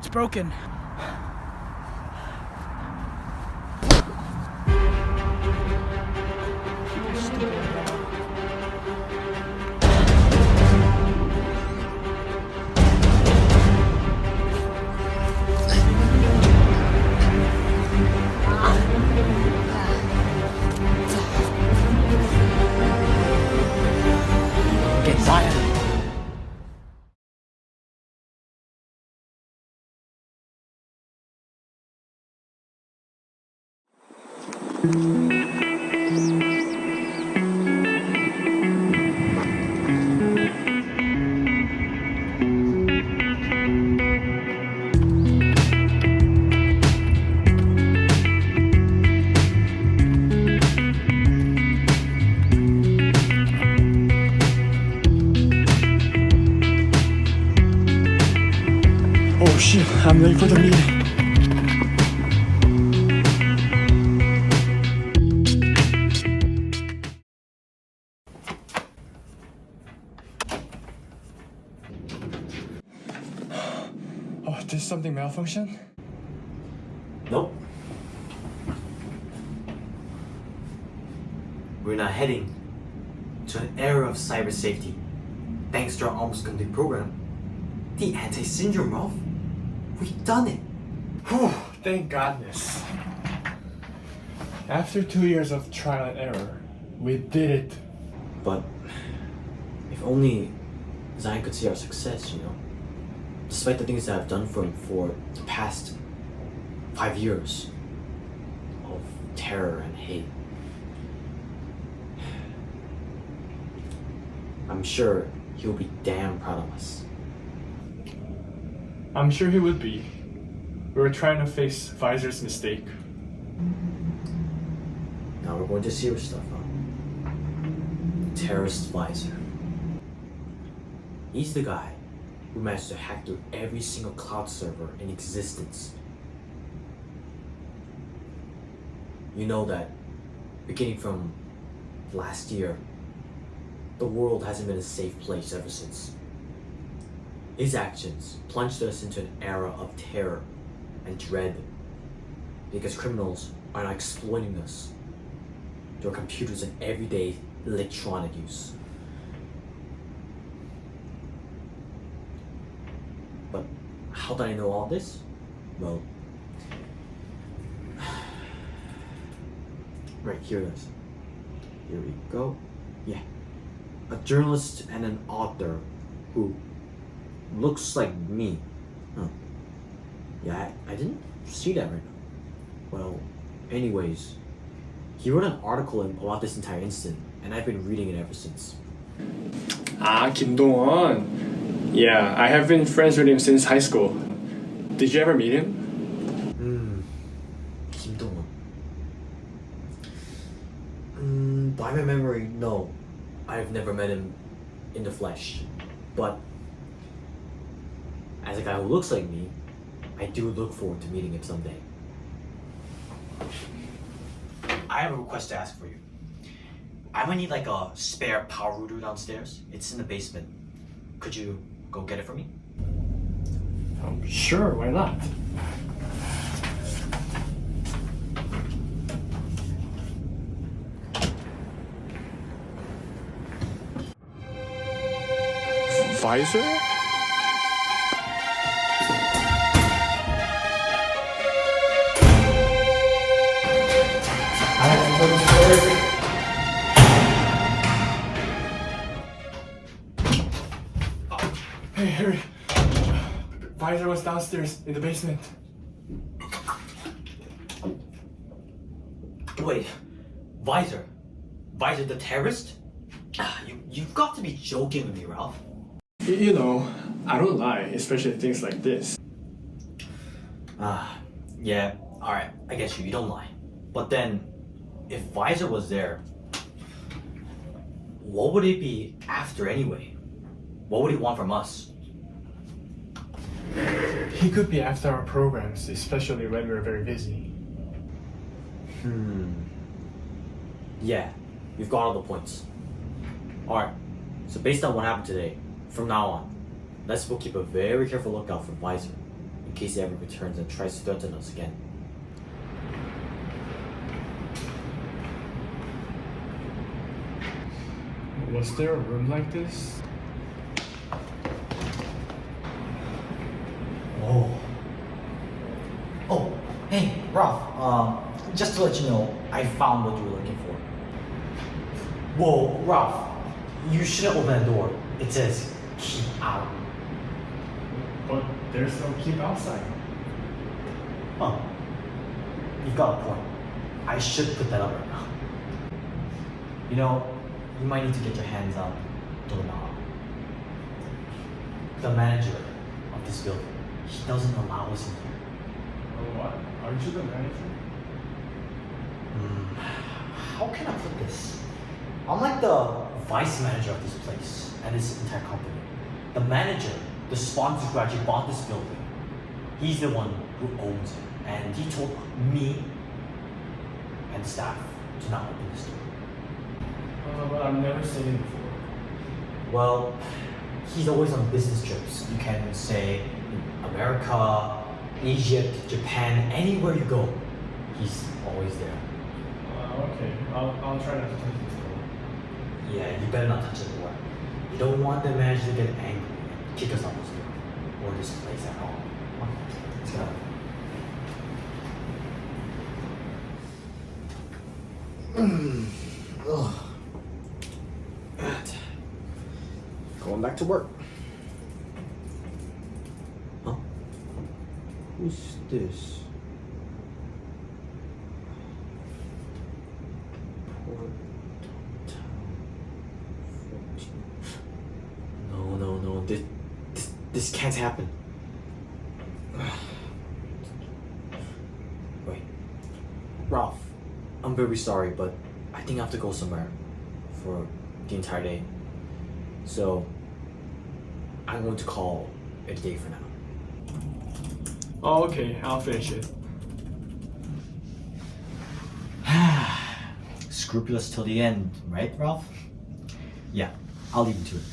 It's broken. Get fired. Oh shit, I'm late for the meeting. Oh, did something malfunction? Nope. We're now heading to an era of cyber safety. Thanks to our almost complete program, the anti-syndrome, Ralph. We've done it. Whew, thank goodness. After 2 years of trial and error, we did it. But if only Zion could see our success, despite the things that I've done for him for the past 5 years of terror and hate. I'm sure he'll be damn proud of us. I'm sure he would be. We were trying to face Pfizer's mistake. Now we're going to serious stuff, huh? Terrorist Pfizer. He's the guy who managed to hack through every single cloud server in existence. You know that beginning from last year, the world hasn't been a safe place ever since. His actions plunged us into an era of terror and dread because criminals are now exploiting us through our computers and everyday electronic use. But how did I know all this? Well, right, here it is. Here we go. Yeah. A journalist and an author who looks like me. Huh. Yeah, I didn't see that right now. Well, anyways, he wrote an article about this entire incident, and I've been reading it ever since. Ah, Kim Dong-won. Yeah, I have been friends with him since high school. Did you ever meet him? Kim Dong-won. By my memory, no. I've never met him in the flesh. But as a guy who looks like me, I do look forward to meeting him someday. I have a request to ask for you. I'm gonna need like a spare power router downstairs. It's in the basement. Could you go get it for me? Sure, why not? Pfizer? Hey, Harry. Pfizer was downstairs in the basement. Wait, Visor? Visor the terrorist? You've got to be joking with me, Ralph. You know, I don't lie, especially things like this. Yeah, alright, I get you, you don't lie. But then, if Visor was there, what would he be after anyway? What would he want from us? He could be after our programs, especially when we're very busy. Yeah, you've got all the points. Alright, so based on what happened today, from now on, let's both keep a very careful lookout for Visor in case he ever returns and tries to threaten us again. Was there a room like this? Oh. Oh, hey, Ralph. Just to let you know, I found what you were looking for. Whoa, Ralph. You shouldn't open the door. It says, keep out. But there's no keep outside. Huh. You've got a point. I should put that up right now. You know, you might need to get your hands on doorknob. The manager of this building, he doesn't allow us in here. Oh, what? Aren't you the manager? How can I put this? I'm like the vice manager of this place and this entire company. The manager, the sponsor who actually bought this building, he's the one who owns it. And he told me and the staff to not open this door. But I've never seen it before. Well, he's always on business trips. You can say America, Egypt, Japan, anywhere you go, he's always there. Okay. I'll try not to touch this door. Yeah, you better not touch the door. You don't want the manager to get angry and kick us out this door or this place at all. Let's go. Going back to work. Huh? Who's this? Port Town 14. No. This can't happen. Wait. Ralph, I'm very sorry, but I think I have to go somewhere for the entire day. So, I'm going to call it a day for now. Oh, okay. I'll finish it. Scrupulous till the end, right, Ralph? Yeah, I'll leave you to it.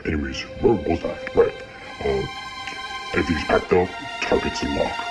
Anyways, where was I? Right. If he's active, target's locked.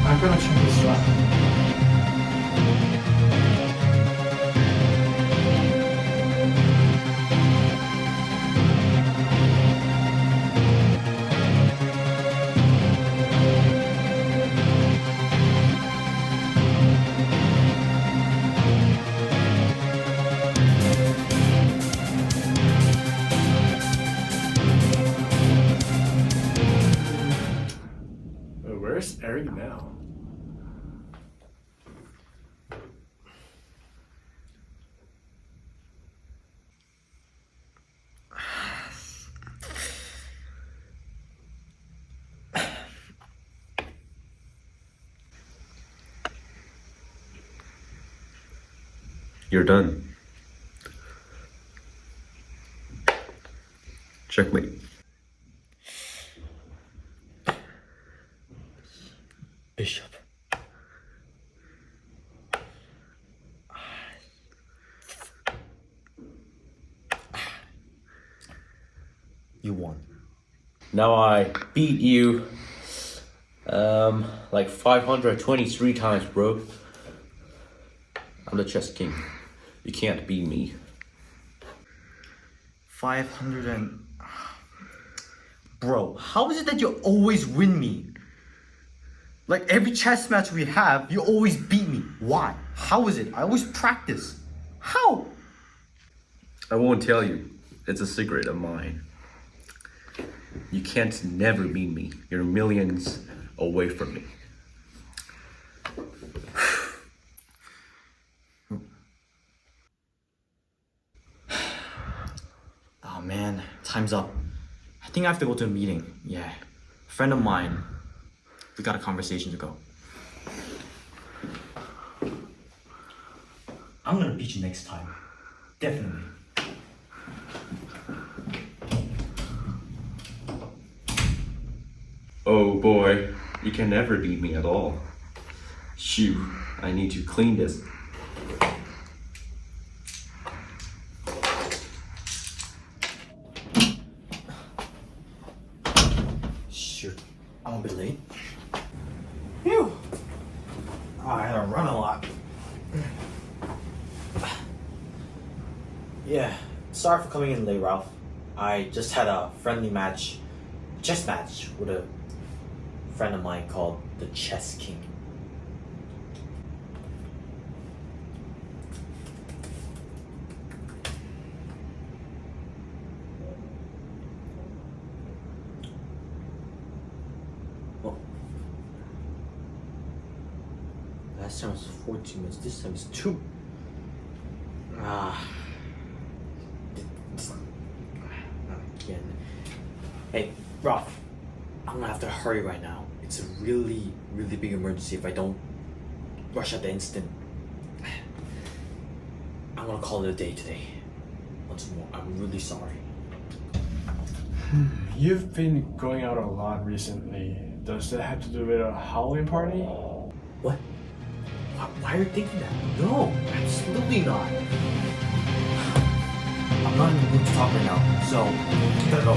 I'm gonna check this lock. Where's Eric now? You're done. Checkmate. Bishop. You won. Now I beat you like 523 times, bro. I'm the chess king. You can't beat me. 500 and... Bro, how is it that you always win me? Like every chess match we have, you always beat me. Why? How is it? I always practice. How? I won't tell you. It's a secret of mine. You can't never beat me. You're millions away from me. Oh man, time's up. I think I have to go to a meeting. Yeah. A friend of mine. We got a conversation to go. I'm gonna beat you next time. Definitely. Oh boy, you can never beat me at all. Shoot, I need to clean this. Shoot, I'm a bit late. Phew. Oh, I had to run a lot. Yeah, sorry for coming in late, Ralph. I just had a friendly match, chess match, with a friend of mine called the Chess King. Well, last time was 14 minutes, this time is 2. Again. Hey, Ralph, I'm gonna have to hurry right now. It's a really, really big emergency if I don't rush at the instant. I'm gonna call it a day today. Once more, I'm really sorry. You've been going out a lot recently. Does that have to do with a Halloween party? What? Why are you thinking that? No, absolutely not. I'm not in the mood to talk right now, so gotta go.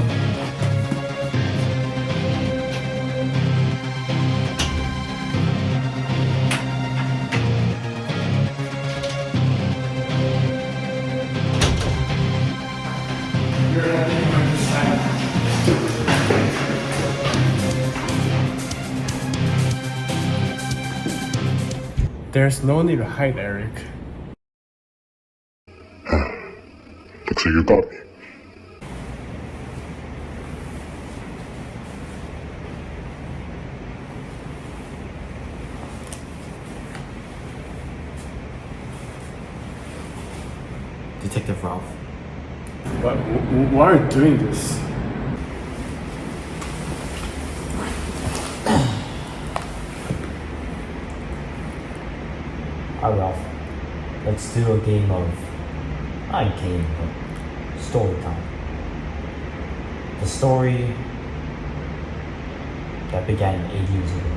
There's no need to hide, Eric. Looks like you got me. Detective Ralph. But why are you doing this? Alright, Ralph. Let's do a game of... not a game, but story time. The story that began 8 years ago.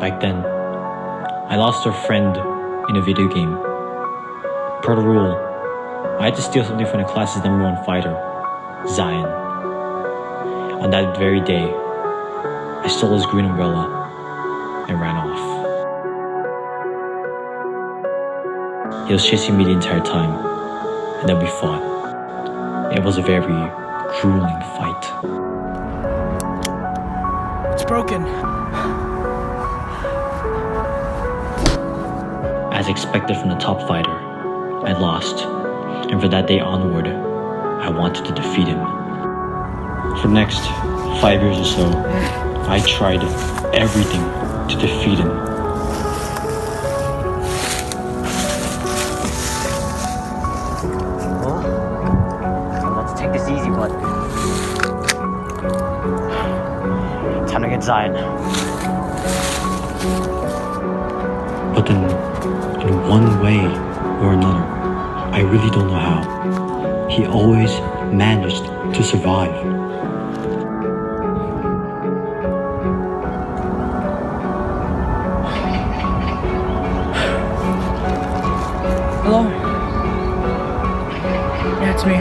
Back then, I lost a friend in a video game. Per the rule, I had to steal something from the class's #1 fighter, Zion. On that very day, I stole his green umbrella and ran off. He was chasing me the entire time, and then we fought. It was a very grueling fight. It's broken. As expected from the top fighter, I lost, and from that day onward, I wanted to defeat him. For the next 5 years or so, I tried everything to defeat him. Well, I'm about to take this easy, but... time to get Zion. But then, in one way or another, I really don't know how, he always managed to survive. Hello? Yeah, it's me.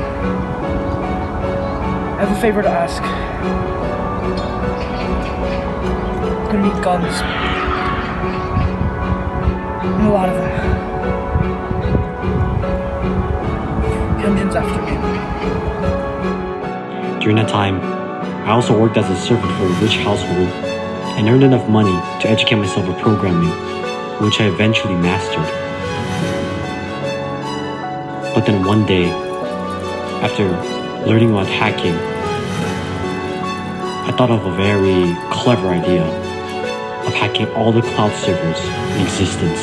I have a favor to ask. I'm gonna need guns. And a lot of them. Indians after me. During that time, I also worked as a servant for a rich household and earned enough money to educate myself in programming, which I eventually mastered. But then one day, after learning about hacking, I thought of a very clever idea of hacking all the cloud servers in existence.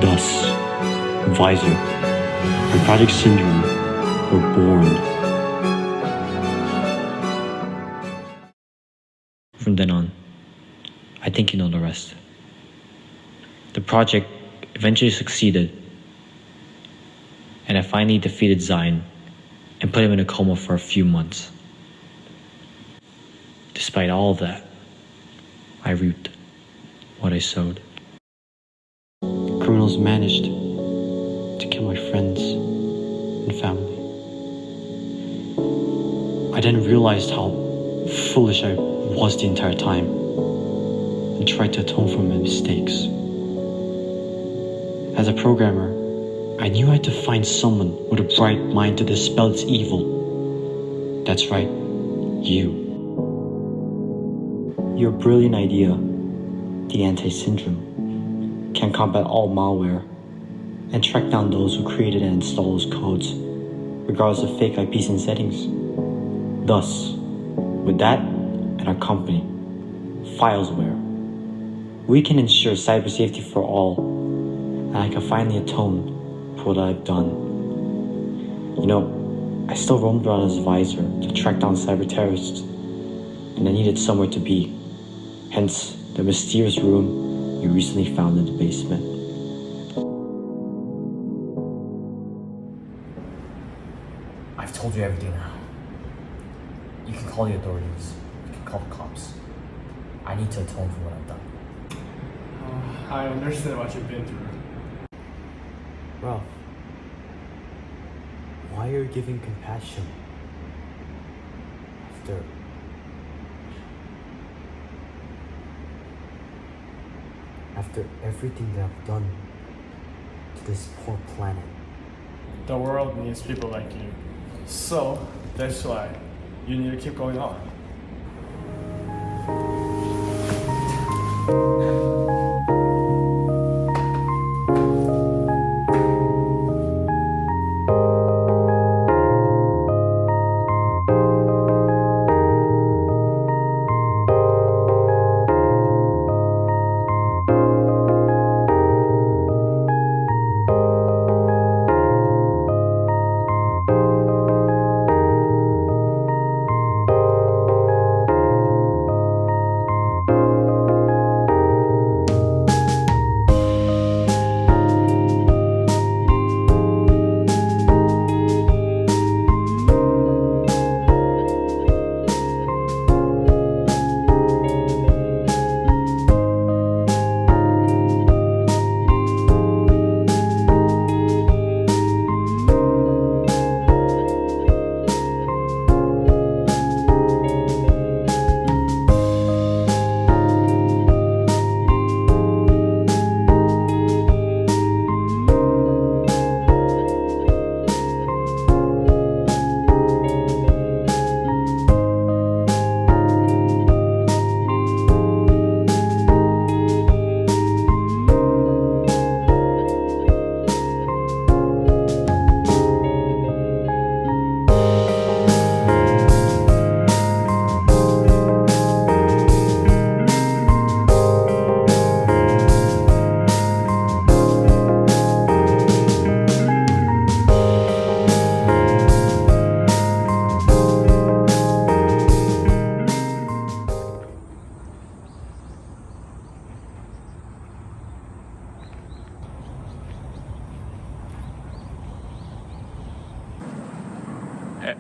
Thus, Visor and Project Syndrome were born. From then on, I think you know the rest. The project eventually succeeded, and I finally defeated Zion and put him in a coma for a few months. Despite all of that, I reaped what I sowed. Criminals managed to kill my friends and family. I then realized how foolish I was the entire time and tried to atone for my mistakes. As a programmer, I knew I had to find someone with a bright mind to dispel its evil. That's right, you. Your brilliant idea, the Anti-Syndrome, can combat all malware and track down those who created and installed those codes, regardless of fake IPs and settings. Thus, with that and our company, Filesware, we can ensure cyber safety for all, and I can finally atone for what I've done. You know, I still roamed around as Visor to track down cyber terrorists, and I needed somewhere to be, hence the mysterious room you recently found in the basement. I've told you everything now. You can call the authorities. You can call the cops. I need to atone for what I've done. I understand what you've been through. Ralph, why are you giving compassion after everything that I've done to this poor planet? The world needs people like you. So, that's why you need to keep going on.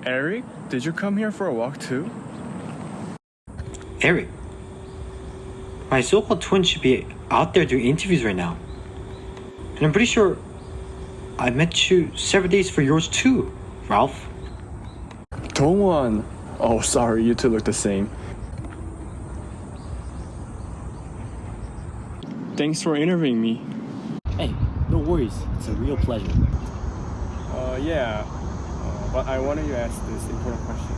Eric, did you come here for a walk too? Eric, my so-called twin should be out there doing interviews right now. And I'm pretty sure I met you several days for yours too, Ralph. Dongwon. Oh, sorry, you two look the same. Thanks for interviewing me. Hey, no worries. It's a real pleasure. Yeah. But I wanted to ask this important question.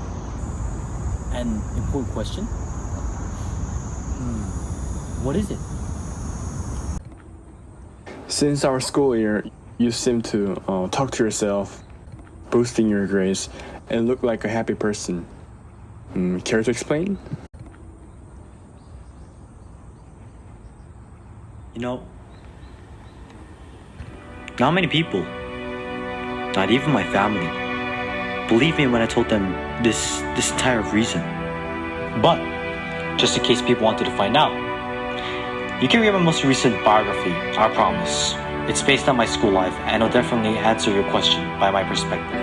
An important question? What is it? Since our school year, you seem to talk to yourself, boosting your grades, and look like a happy person. Care to explain? You know, not many people, not even my family, believe me when I told them this entire reason. But, just in case people wanted to find out, you can read my most recent biography, I promise. It's based on my school life, and it'll definitely answer your question by my perspective.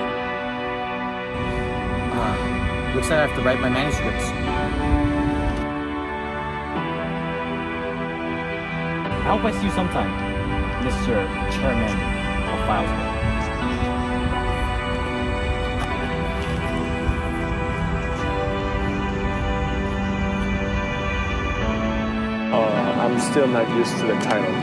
Looks like I have to write my manuscripts. I hope I see you sometime, Mr. Chairman of Filesburg. I'm still not used to the title.